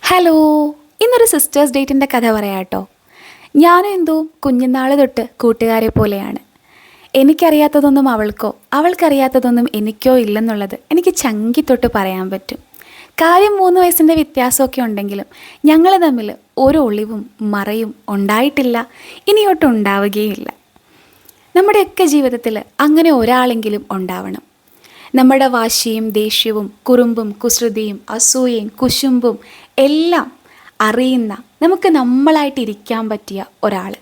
Hello, ഇന്നൊരു sisters ഡേറ്റിൻ്റെ കഥ പറയാം കേട്ടോ. ഞാനും എന്തോ കുഞ്ഞുനാൾ തൊട്ട് കൂട്ടുകാരെ പോലെയാണ്. എനിക്കറിയാത്തതൊന്നും അവൾക്കോ അവൾക്കറിയാത്തതൊന്നും എനിക്കോ ഇല്ലെന്നുള്ളത് എനിക്ക് ചങ്കി തൊട്ട് പറയാൻ പറ്റും. കാര്യം 3 വയസ്സിൻ്റെ വ്യത്യാസമൊക്കെ ഉണ്ടെങ്കിലും ഞങ്ങൾ തമ്മിൽ ഒരു ഒളിവും മറയും ഉണ്ടായിട്ടില്ല, ഇനിയൊട്ടും ഉണ്ടാവുകയില്ല. നമ്മുടെയൊക്കെ ജീവിതത്തിൽ അങ്ങനെ ഒരാളെങ്കിലും ഉണ്ടാവണം. നമ്മുടെ വാശിയും ദേഷ്യവും കുറുമ്പും കുസൃതിയും അസൂയയും കുശുമ്പും എല്ലാം അറിയുന്ന, നമുക്ക് നമ്മളായിട്ടിരിക്കാൻ പറ്റിയ ഒരാൾ.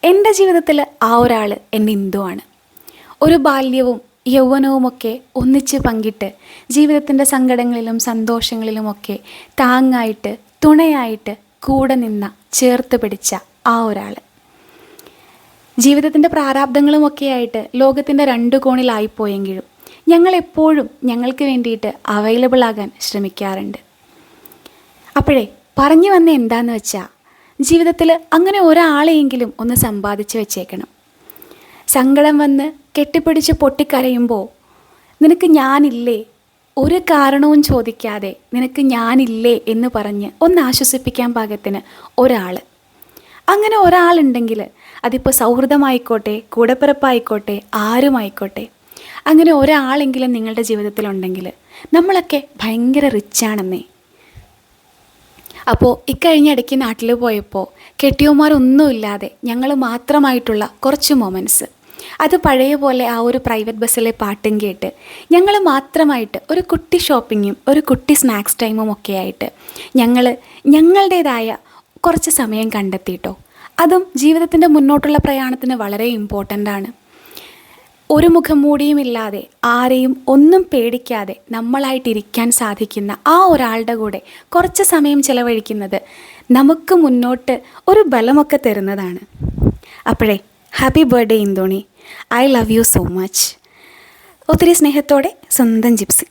എൻ്റെ ജീവിതത്തിൽ ആ ഒരാൾ എൻ്റെ ഇന്ദുവാണ്. ഒരു ബാല്യവും യൗവനവുമൊക്കെ ഒന്നിച്ച് പങ്കിട്ട് ജീവിതത്തിൻ്റെ സങ്കടങ്ങളിലും സന്തോഷങ്ങളിലുമൊക്കെ താങ്ങായിട്ട് തുണയായിട്ട് കൂടെ നിന്ന, ചേർത്ത് പിടിച്ച ആ ഒരാൾ. ജീവിതത്തിൻ്റെ പ്രാരാബ്ദങ്ങളുമൊക്കെ ആയിട്ട് ലോകത്തിൻ്റെ 2 കോണിലായിപ്പോയെങ്കിലും ഞങ്ങളെപ്പോഴും ഞങ്ങൾക്ക് വേണ്ടിയിട്ട് അവൈലബിൾ ആകാൻ ശ്രമിക്കാറുണ്ട്. അപ്പോഴേ പറഞ്ഞു വന്ന എന്താന്ന് വെച്ചാൽ, ജീവിതത്തിൽ അങ്ങനെ ഒരാളെയെങ്കിലും ഒന്ന് സമ്പാദിച്ച് വെച്ചേക്കണം. സങ്കടം വന്ന് കെട്ടിപ്പിടിച്ച് പൊട്ടിക്കരയുമ്പോൾ നിനക്ക് ഞാനില്ലേ, ഒരു കാരണവും ചോദിക്കാതെ നിനക്ക് ഞാനില്ലേ എന്ന് പറഞ്ഞ് ഒന്ന് ആശ്വസിപ്പിക്കാൻ പാകത്തിന് ഒരാൾ. അങ്ങനെ ഒരാളുണ്ടെങ്കിൽ അതിപ്പോൾ സൗഹൃദമായിക്കോട്ടെ, കൂടപ്പിറപ്പായിക്കോട്ടെ, ആരുമായിക്കോട്ടെ, അങ്ങനെ ഒരാളെങ്കിലും നിങ്ങളുടെ ജീവിതത്തിലുണ്ടെങ്കിൽ നമ്മളൊക്കെ ഭയങ്കര റിച്ചാണെന്നേ. അപ്പോൾ ഇക്കഴിഞ്ഞ ഇടയ്ക്ക് നാട്ടിൽ പോയപ്പോൾ കെട്ടിയോന്മാരൊന്നുമില്ലാതെ ഞങ്ങൾ മാത്രമായിട്ടുള്ള കുറച്ച് മൊമെൻറ്റ്സ്, അത് പഴയ പോലെ ആ ഒരു പ്രൈവറ്റ് ബസ്സിലെ പാട്ടും കേട്ട് ഞങ്ങൾ മാത്രമായിട്ട് ഒരു കുട്ടി ഷോപ്പിങ്ങും ഒരു കുട്ടി സ്നാക്സ് ടൈമും ഒക്കെ ആയിട്ട് ഞങ്ങളുടേതായ കുറച്ച് സമയം കണ്ടെത്തിയിട്ടോ. അതും ജീവിതത്തിൻ്റെ മുന്നോട്ടുള്ള പ്രയാണത്തിന് വളരെ ഇമ്പോർട്ടൻ്റ് ആണ്. ഒരു മുഖം മൂടിയുമില്ലാതെ ആരെയും ഒന്നും പേടിക്കാതെ നമ്മളായിട്ടിരിക്കാൻ സാധിക്കുന്ന ആ ഒരാളുടെ കൂടെ കുറച്ച് സമയം ചിലവഴിക്കുന്നത് നമുക്ക് മുന്നോട്ട് ഒരു ബലമൊക്കെ തരുന്നതാണ്. അപ്പോഴേ happy birthday Indoni, I love you so much. ഒത്തിരി സ്നേഹത്തോടെ സ്വന്തം ജിപ്സി.